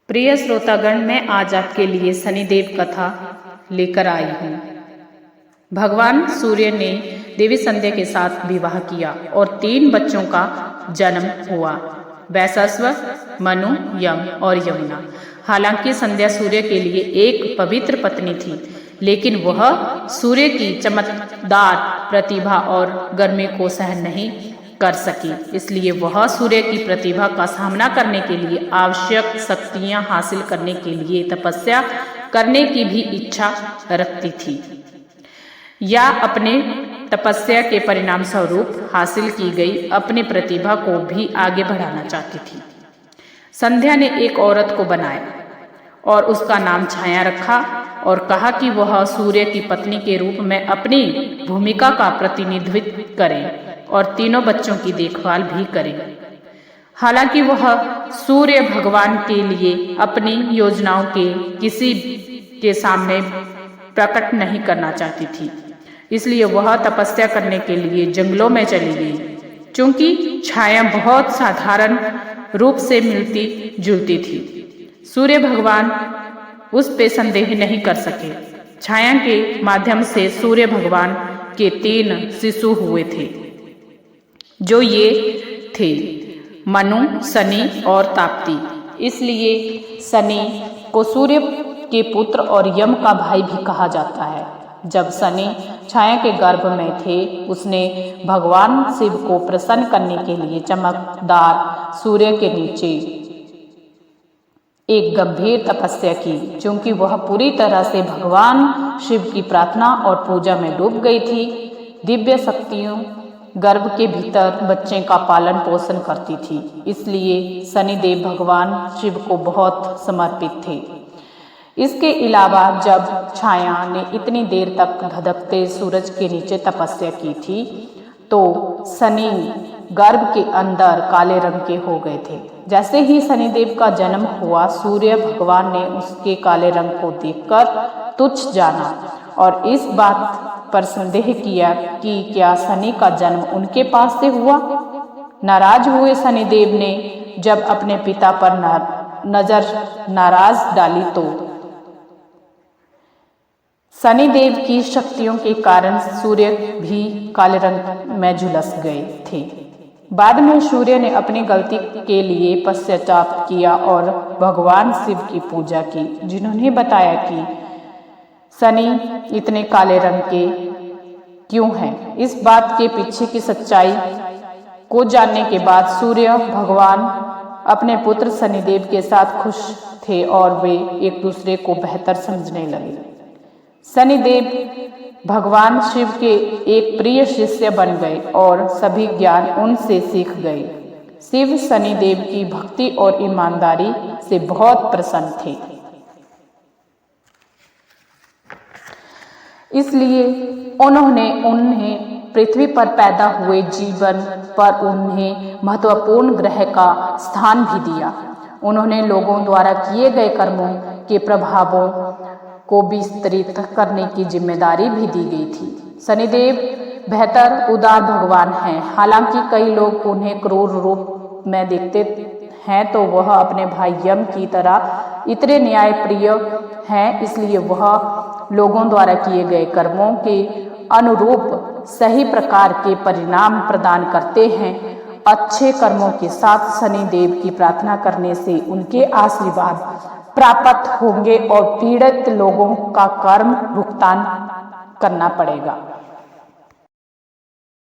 प्रिय श्रोतागण, मैं आज आपके लिए शनिदेव कथा लेकर आई हूँ। भगवान सूर्य ने देवी संध्या के साथ विवाह किया और 3 बच्चों का जन्म हुआ, वैश्वानर, मनु, यम और यमुना। हालांकि संध्या सूर्य के लिए एक पवित्र पत्नी थी, लेकिन वह सूर्य की चमकदार प्रतिभा और गर्मी को सहन नहीं कर सकी। इसलिए वह सूर्य की प्रतिभा का सामना करने के लिए आवश्यक शक्तियां हासिल करने के लिए तपस्या करने की भी इच्छा रखती थी, या अपने तपस्या के परिणाम स्वरूप हासिल की गई अपनी प्रतिभा को भी आगे बढ़ाना चाहती थी। संध्या ने एक औरत को बनाया और उसका नाम छाया रखा और कहा कि वह सूर्य की पत्नी के रूप में अपनी भूमिका का प्रतिनिधित्व करे और 3 बच्चों की देखभाल भी करे। हालांकि वह सूर्य भगवान के लिए अपनी योजनाओं के किसी के सामने प्रकट नहीं करना चाहती थी, इसलिए वह तपस्या करने के लिए जंगलों में चली गई। चूंकि छाया बहुत साधारण रूप से मिलती जुलती थी, सूर्य भगवान उस पे संदेह नहीं कर सके। छाया के माध्यम से सूर्य भगवान के 3 शिशु हुए थे, जो ये थे मनु, शनि और ताप्ती। इसलिए शनि को सूर्य के पुत्र और यम का भाई भी कहा जाता है। जब शनि छाया के गर्भ में थे, उसने भगवान शिव को प्रसन्न करने के लिए चमकदार सूर्य के नीचे एक गंभीर तपस्या की। क्योंकि वह पूरी तरह से भगवान शिव की प्रार्थना और पूजा में डूब गई थी, दिव्य शक्तियों गर्भ के भीतर बच्चे का पालन पोषण करती थी, इसलिए शनिदेव भगवान शिव को बहुत समर्पित थे। इसके अलावा जब छाया ने इतनी देर तक धधकते सूरज के नीचे तपस्या की थी, तो शनि गर्भ के अंदर काले रंग के हो गए थे। जैसे ही शनिदेव का जन्म हुआ, सूर्य भगवान ने उसके काले रंग को देखकर तुच्छ जाना और इस बात पर संदेह किया कि क्या शनि का जन्म उनके पास से हुआ। नाराज हुए शनिदेव ने जब अपने पिता पर नजर नाराज डाली, तो शनिदेव की शक्तियों के कारण सूर्य भी काले रंग में झुलस गए थे। बाद में सूर्य ने अपनी गलती के लिए पश्चाताप किया और भगवान शिव की पूजा की, जिन्होंने बताया कि शनि इतने काले रंग के क्यों हैं। इस बात के पीछे की सच्चाई को जानने के बाद सूर्य भगवान अपने पुत्र शनिदेव के साथ खुश थे और वे एक दूसरे को बेहतर समझने लगे। शनिदेव भगवान शिव के एक प्रिय शिष्य बन गए और सभी ज्ञान उनसे सीख गए। शिव शनिदेव की भक्ति और ईमानदारी से बहुत प्रसन्न थे, इसलिए उन्हें पृथ्वी पर पैदा हुए जीवन पर उन्हें महत्वपूर्ण ग्रह का स्थान भी दिया। उन्होंने लोगों द्वारा किए गए कर्मों के प्रभावों को विस्तृत करने की जिम्मेदारी भी दी गई थी। शनिदेव बेहतर उदार भगवान हैं। हालांकि कई लोग उन्हें क्रूर रूप में देखते हैं, तो वह अपने भाई यम की तरह इतने न्यायप्रिय हैं, इसलिए वह लोगों द्वारा किए गए कर्मों के अनुरूप सही प्रकार के परिणाम प्रदान करते हैं। अच्छे कर्मों के साथ शनिदेव की प्रार्थना करने से उनके आशीर्वाद प्राप्त होंगे और पीड़ित लोगों का कर्म भुगतान करना पड़ेगा।